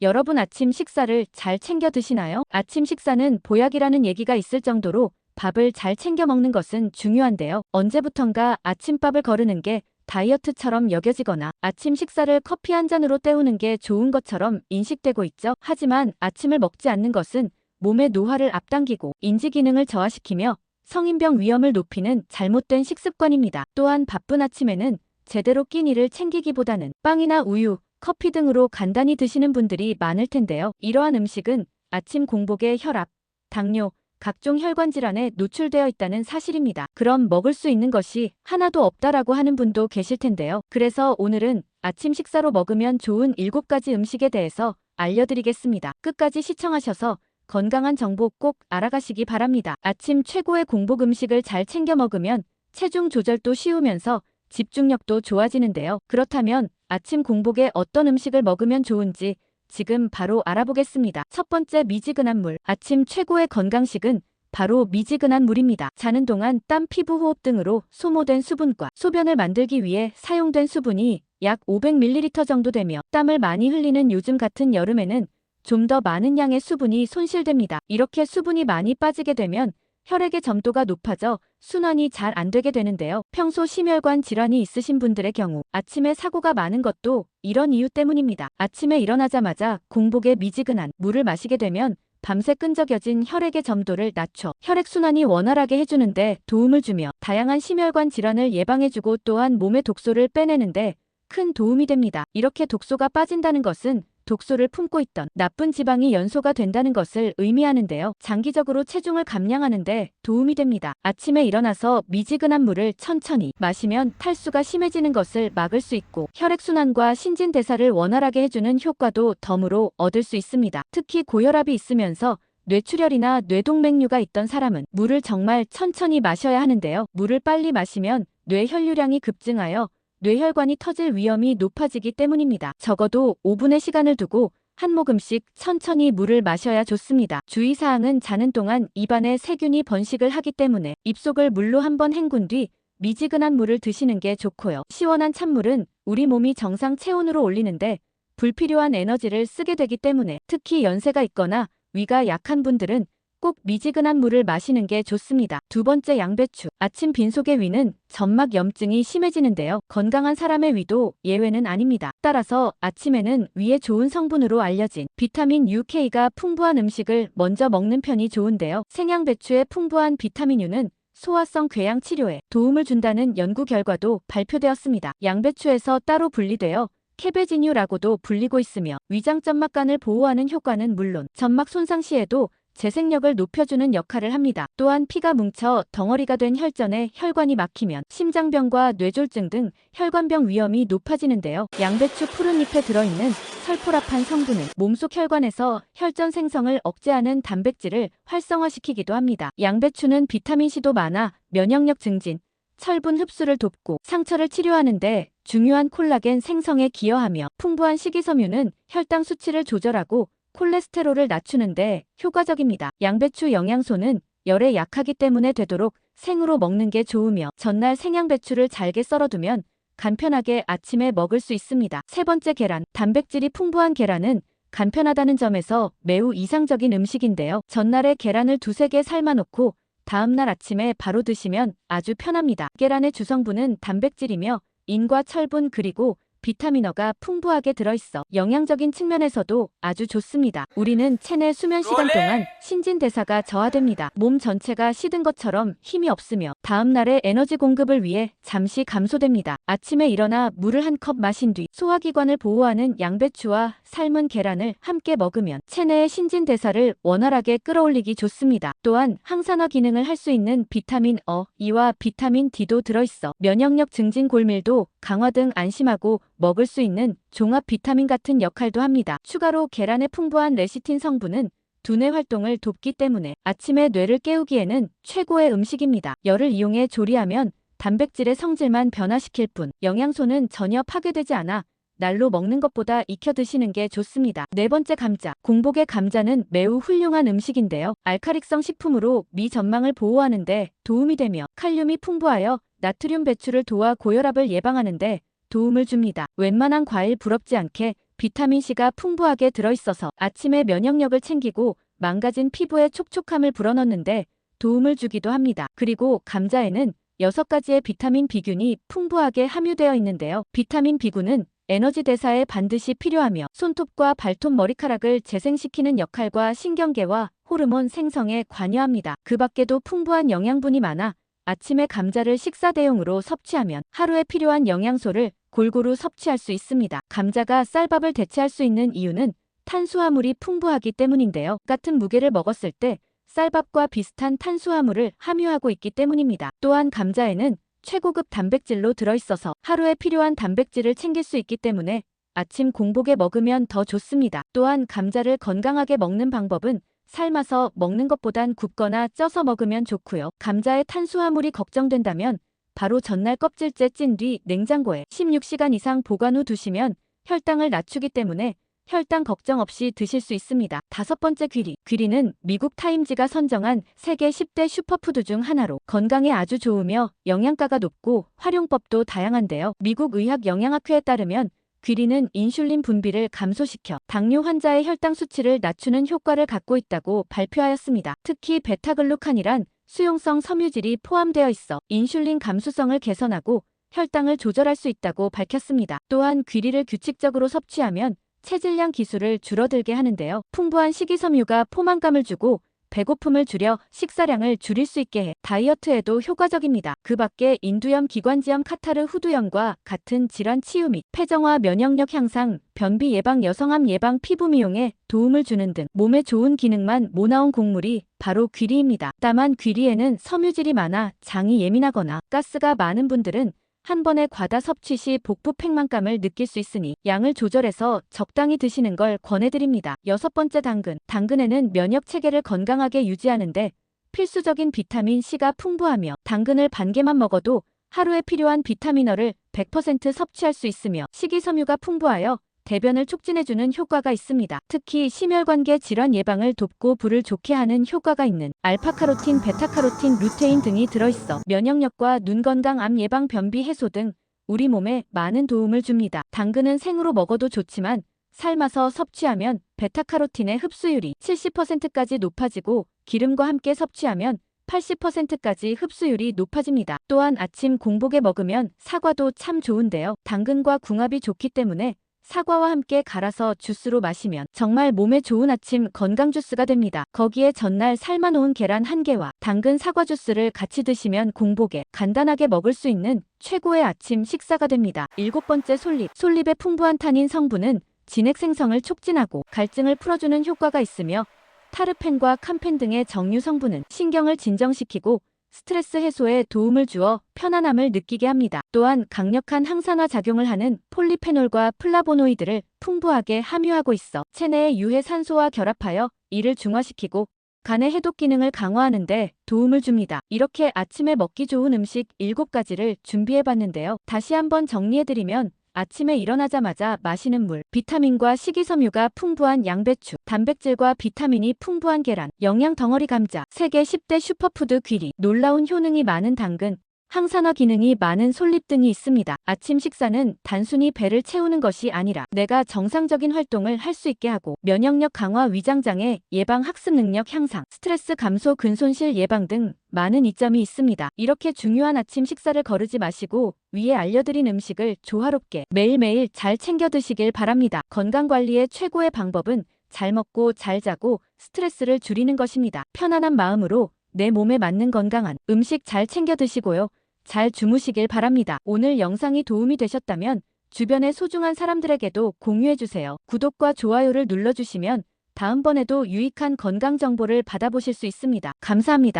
여러분 아침 식사를 잘 챙겨 드시나요? 아침 식사는 보약이라는 얘기가 있을 정도로 밥을 잘 챙겨 먹는 것은 중요한데요. 언제부턴가 아침밥을 거르는 게 다이어트처럼 여겨지거나 아침 식사를 커피 한 잔으로 때우는 게 좋은 것처럼 인식되고 있죠. 하지만 아침을 먹지 않는 것은 몸의 노화를 앞당기고 인지 기능을 저하시키며 성인병 위험을 높이는 잘못된 식습관입니다. 또한 바쁜 아침에는 제대로 끼니를 챙기기보다는 빵이나 우유, 커피 등으로 간단히 드시는 분들이 많을 텐데요. 이러한 음식은 아침 공복에 혈압, 당뇨, 각종 혈관 질환에 노출되어 있다는 사실입니다. 그럼 먹을 수 있는 것이 하나도 없다라고 하는 분도 계실 텐데요. 그래서 오늘은 아침 식사로 먹으면 좋은 7가지 음식에 대해서 알려드리겠습니다. 끝까지 시청하셔서 건강한 정보 꼭 알아가시기 바랍니다. 아침 최고의 공복 음식을 잘 챙겨 먹으면 체중 조절도 쉬우면서 집중력도 좋아지는데요. 그렇다면 아침 공복에 어떤 음식을 먹으면 좋은지 지금 바로 알아보겠습니다. 첫 번째, 미지근한 물. 아침 최고의 건강식은 바로 미지근한 물입니다. 자는 동안 땀, 피부, 호흡 등으로 소모된 수분과 소변을 만들기 위해 사용된 수분이 약 500ml 정도 되며 땀을 많이 흘리는 요즘 같은 여름에는 좀 더 많은 양의 수분이 손실됩니다. 이렇게 수분이 많이 빠지게 되면 혈액의 점도가 높아져 순환이 잘 안 되게 되는데요. 평소 심혈관 질환이 있으신 분들의 경우 아침에 사고가 많은 것도 이런 이유 때문입니다. 아침에 일어나자마자 공복에 미지근한 물을 마시게 되면 밤새 끈적여진 혈액의 점도를 낮춰 혈액순환이 원활하게 해주는데 도움을 주며 다양한 심혈관 질환을 예방해주고 또한 몸의 독소를 빼내는데 큰 도움이 됩니다. 이렇게 독소가 빠진다는 것은 독소를 품고 있던 나쁜 지방이 연소가 된다는 것을 의미하는데요. 장기적으로 체중을 감량하는데 도움이 됩니다. 아침에 일어나서 미지근한 물을 천천히 마시면 탈수가 심해지는 것을 막을 수 있고 혈액순환과 신진대사를 원활하게 해주는 효과도 덤으로 얻을 수 있습니다. 특히 고혈압이 있으면서 뇌출혈이나 뇌동맥류가 있던 사람은 물을 정말 천천히 마셔야 하는데요. 물을 빨리 마시면 뇌 혈류량이 급증하여 뇌혈관이 터질 위험이 높아지기 때문입니다. 적어도 5분의 시간을 두고 한 모금씩 천천히 물을 마셔야 좋습니다. 주의사항은 자는 동안 입안에 세균이 번식을 하기 때문에 입속을 물로 한번 헹군 뒤 미지근한 물을 드시는 게 좋고요. 시원한 찬물은 우리 몸이 정상 체온으로 올리는데 불필요한 에너지를 쓰게 되기 때문에 특히 연세가 있거나 위가 약한 분들은 꼭 미지근한 물을 마시는 게 좋습니다. 두 번째, 양배추. 아침 빈속의 위는 점막 염증이 심해지는데요. 건강한 사람의 위도 예외는 아닙니다. 따라서 아침에는 위에 좋은 성분으로 알려진 비타민 UK가 풍부한 음식을 먼저 먹는 편이 좋은데요. 생양배추의 풍부한 비타민 U는 소화성 궤양 치료에 도움을 준다는 연구 결과도 발표되었습니다. 양배추에서 따로 분리되어 캐베지뉴라고도 불리고 있으며 위장 점막관을 보호하는 효과는 물론 점막 손상 시에도 재생력을 높여주는 역할을 합니다. 또한 피가 뭉쳐 덩어리가 된 혈전에 혈관이 막히면 심장병과 뇌졸중 등 혈관병 위험이 높아지는데요. 양배추 푸른 잎에 들어있는 설포라판 성분은 몸속 혈관에서 혈전 생성을 억제하는 단백질을 활성화시키기도 합니다. 양배추는 비타민C도 많아 면역력 증진, 철분 흡수를 돕고 상처를 치료하는데 중요한 콜라겐 생성에 기여하며 풍부한 식이섬유는 혈당 수치를 조절하고 콜레스테롤을 낮추는데 효과적입니다. 양배추 영양소는 열에 약하기 때문에 되도록 생으로 먹는 게 좋으며 전날 생양배추를 잘게 썰어두면 간편하게 아침에 먹을 수 있습니다. 세 번째, 계란. 단백질이 풍부한 계란은 간편하다는 점에서 매우 이상적인 음식인데요. 전날에 계란을 2~3개 삶아놓고 다음날 아침에 바로 드시면 아주 편합니다. 계란의 주성분은 단백질이며 인과 철분 그리고 비타민어가 풍부하게 들어있어 영양적인 측면에서도 아주 좋습니다. 우리는 체내 수면 시간 동안 신진대사가 저하됩니다. 몸 전체가 시든 것처럼 힘이 없으며 다음날의 에너지 공급을 위해 잠시 감소됩니다. 아침에 일어나 물을 한 컵 마신 뒤 소화기관을 보호하는 양배추와 삶은 계란을 함께 먹으면 체내의 신진대사를 원활하게 끌어올리기 좋습니다. 또한 항산화 기능을 할 수 있는 비타민 E와 비타민 D도 들어있어 면역력 증진, 골밀도 강화 등 안심하고 먹을 수 있는 종합 비타민 같은 역할도 합니다. 추가로 계란의 풍부한 레시틴 성분은 두뇌 활동을 돕기 때문에 아침에 뇌를 깨우기에는 최고의 음식입니다. 열을 이용해 조리하면 단백질의 성질만 변화시킬 뿐 영양소는 전혀 파괴되지 않아 날로 먹는 것보다 익혀 드시는 게 좋습니다. 네 번째, 감자. 공복의 감자는 매우 훌륭한 음식인데요. 알칼리성 식품으로 미 전망을 보호하는데 도움이 되며 칼륨이 풍부하여 나트륨 배출을 도와 고혈압을 예방하는데 도움을 줍니다. 웬만한 과일 부럽지 않게 비타민C가 풍부하게 들어있어서 아침에 면역력을 챙기고 망가진 피부에 촉촉함을 불어넣는데 도움을 주기도 합니다. 그리고 감자에는 6가지의 비타민 B균이 풍부하게 함유되어 있는데요. 비타민 B군은 에너지 대사에 반드시 필요하며 손톱과 발톱 머리카락을 재생시키는 역할과 신경계와 호르몬 생성에 관여합니다. 그 밖에도 풍부한 영양분이 많아 아침에 감자를 식사 대용으로 섭취하면 하루에 필요한 영양소를 골고루 섭취할 수 있습니다. 감자가 쌀밥을 대체할 수 있는 이유는 탄수화물이 풍부하기 때문인데요. 같은 무게를 먹었을 때 쌀밥과 비슷한 탄수화물을 함유하고 있기 때문입니다. 또한 감자에는 최고급 단백질로 들어있어서 하루에 필요한 단백질을 챙길 수 있기 때문에 아침 공복에 먹으면 더 좋습니다. 또한 감자를 건강하게 먹는 방법은 삶아서 먹는 것보단 굽거나 쪄서 먹으면 좋고요. 감자의 탄수화물이 걱정된다면 바로 전날 껍질째 찐 뒤 냉장고에 16시간 이상 보관 후 두시면 혈당을 낮추기 때문에 혈당 걱정 없이 드실 수 있습니다. 5번째 귀리. 귀리는 미국 타임지가 선정한 세계 10대 슈퍼푸드 중 하나로 건강에 아주 좋으며 영양가가 높고 활용법도 다양한데요. 미국 의학영양학회에 따르면 귀리는 인슐린 분비를 감소시켜 당뇨 환자의 혈당 수치를 낮추는 효과를 갖고 있다고 발표하였습니다. 특히 베타글루칸이란 수용성 섬유질이 포함되어 있어 인슐린 감수성을 개선하고 혈당을 조절할 수 있다고 밝혔습니다. 또한 귀리를 규칙적으로 섭취하면 체질량 기술을 줄어들게 하는데요. 풍부한 식이섬유가 포만감을 주고 배고픔을 줄여 식사량을 줄일 수 있게 해 다이어트에도 효과적입니다. 그 밖에 인두염, 기관지염, 카타르, 후두염과 같은 질환 치유 및 폐정화, 면역력 향상, 변비 예방, 여성암 예방, 피부 미용에 도움을 주는 등 몸에 좋은 기능만 모아온 곡물이 바로 귀리입니다. 다만 귀리에는 섬유질이 많아 장이 예민하거나 가스가 많은 분들은 한 번에 과다 섭취 시 복부 팽만감을 느낄 수 있으니 양을 조절해서 적당히 드시는 걸 권해드립니다. 6번째 당근. 당근에는 면역 체계를 건강하게 유지하는데 필수적인 비타민C가 풍부하며 당근을 반 개만 먹어도 하루에 필요한 비타민어를 100% 섭취할 수 있으며 식이섬유가 풍부하여 대변을 촉진해주는 효과가 있습니다. 특히 심혈관계 질환 예방을 돕고 불을 좋게 하는 효과가 있는 알파카로틴, 베타카로틴, 루테인 등이 들어있어 면역력과 눈 건강, 암 예방, 변비 해소 등 우리 몸에 많은 도움을 줍니다. 당근은 생으로 먹어도 좋지만 삶아서 섭취하면 베타카로틴의 흡수율이 70%까지 높아지고 기름과 함께 섭취하면 80%까지 흡수율이 높아집니다. 또한 아침 공복에 먹으면 사과도 참 좋은데요. 당근과 궁합이 좋기 때문에 사과와 함께 갈아서 주스로 마시면 정말 몸에 좋은 아침 건강 주스가 됩니다. 거기에 전날 삶아놓은 계란 1개와 당근 사과 주스를 같이 드시면 공복에 간단하게 먹을 수 있는 최고의 아침 식사가 됩니다. 7번째 솔잎. 솔잎의 풍부한 타닌 성분은 진액 생성을 촉진하고 갈증을 풀어주는 효과가 있으며 타르펜과 캄펜 등의 정유 성분은 신경을 진정시키고 스트레스 해소에 도움을 주어 편안함을 느끼게 합니다. 또한 강력한 항산화 작용을 하는 폴리페놀과 플라보노이드를 풍부하게 함유하고 있어 체내의 유해 산소와 결합하여 이를 중화시키고 간의 해독 기능을 강화하는 데 도움을 줍니다. 이렇게 아침에 먹기 좋은 음식 7가지를 준비해봤는데요. 다시 한번 정리해드리면 아침에 일어나자마자 마시는 물, 비타민과 식이섬유가 풍부한 양배추, 단백질과 비타민이 풍부한 계란, 영양 덩어리 감자, 세계 10대 슈퍼푸드 귀리, 놀라운 효능이 많은 당근, 항산화 기능이 많은 솔잎 등이 있습니다. 아침 식사는 단순히 배를 채우는 것이 아니라 내가 정상적인 활동을 할 수 있게 하고 면역력 강화, 위장장애 예방, 학습 능력 향상, 스트레스 감소, 근손실 예방 등 많은 이점이 있습니다. 이렇게 중요한 아침 식사를 거르지 마시고 위에 알려드린 음식을 조화롭게 매일매일 잘 챙겨 드시길 바랍니다. 건강관리의 최고의 방법은 잘 먹고 잘 자고 스트레스를 줄이는 것입니다. 편안한 마음으로 내 몸에 맞는 건강한 음식 잘 챙겨 드시고요. 잘 주무시길 바랍니다. 오늘 영상이 도움이 되셨다면 주변의 소중한 사람들에게도 공유해주세요. 구독과 좋아요를 눌러주시면 다음번에도 유익한 건강 정보를 받아보실 수 있습니다. 감사합니다.